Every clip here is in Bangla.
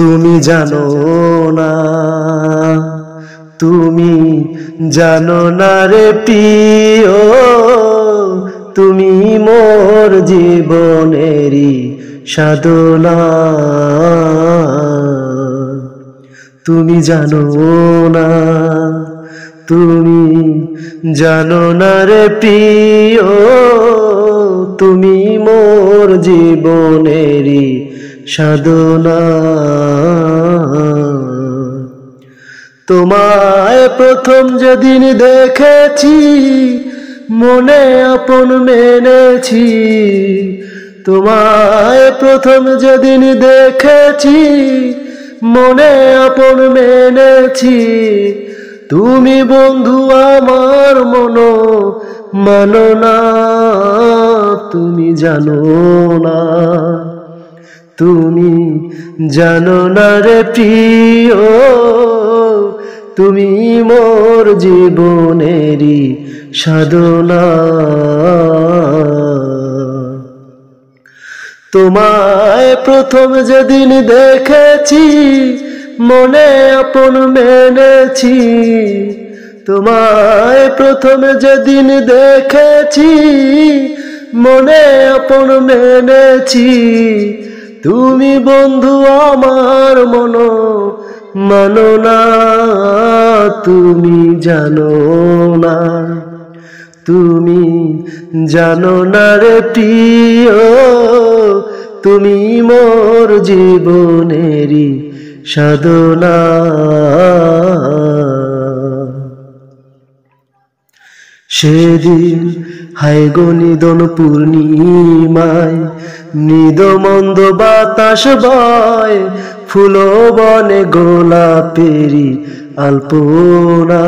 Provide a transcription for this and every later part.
তুমি জানো না, তুমি জানো না রে প্রিয়, তুমি মোর জীবনেরই সাধনা। তুমি জানো না, তুমি জানো না রে প্রিয়, তুমি মোর জীবনেরই সাধনা। তোমায় প্রথম যেদিন দেখেছি, মনে আপন মেনেছি। তোমায় প্রথম যেদিন দেখেছি, মনে আপন মেনেছি। তুমি বন্ধু আমার মনো মানো না, তুমি জানো না, তুমি জানো না রে প্রিয়, তুমি মোর জীবনেরই সাধনা। তোমায় প্রথম যেদিন দেখেছি, মনে আপন মেনেছি। তোমায় প্রথম যেদিন দেখেছি, মনে আপন মেনেছি। তুমি বন্ধু আমার মনো মানো না, তুমি জানো না, তুমি জানো না রে প্রিয়, তুমি মোর জীবনেরই সাধনা। সেদিন হায় গো নিদন পূর্ণিমায়, মৃদমন্দ বাতাস বয়, ফুল বনে গোলাপেরি আলপনা।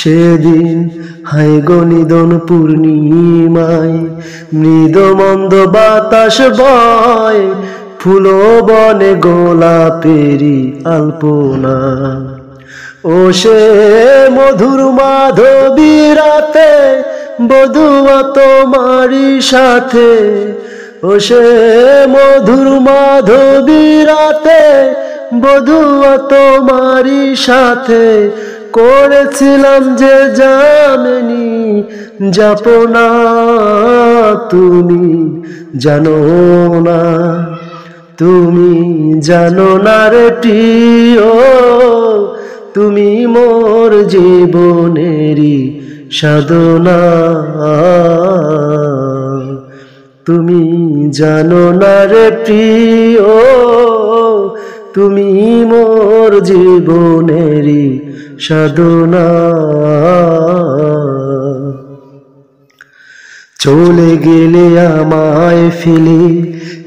সেদিন হায় গো নিদন পূর্ণিমায়, মৃদমন্দ বাতাস বয়, ফুল বনে গোলাপেরি আলপনা। ও সে মধুর মাধবী রাতে, বধুয়া তোমারই সাথে। ও সে মধুর মাধবী রাতে, বধুয়া তোমারই সাথে। করেছিলাম যে জামিনী যাপনা, তুমি জানো না, তুমি জানো না রে প্রিয়, তুমি মোর জীবনেরই সাধনা। তুমি জানো না রে প্রিয়, তুমি মোর জীবনেরই সাধনা। চলে গেলে আমায় ফেলে,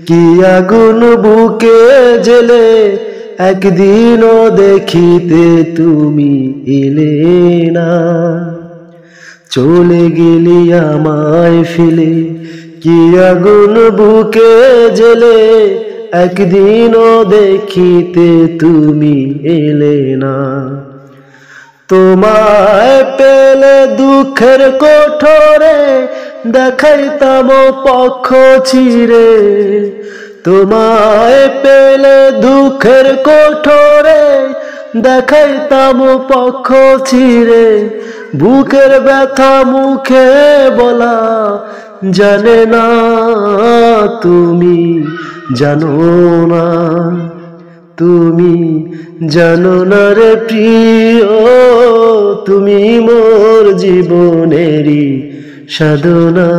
কি আগুন বুকে জ্বেলে, একদিনও দেখিতে তুমি এলে না। চলে গেলি আমায় ফেলে, কি আগুন বুকে জ্বেলে, একদিনও দেখিতে তুমি এলে না। তোমায় পেলে দুঃখের কোঠরে, দেখাইতাম পক্ষ চিরে। তোমায় পেলে দুঃখের কোঠরে, দেখাইতাম পক্ষ চিরে। বুকের ব্যথা মুখে বলা জানে না, তুমি জানো না, তুমি জানো না রে প্রিয়, তুমি মোর জীবনেরই সাধনা।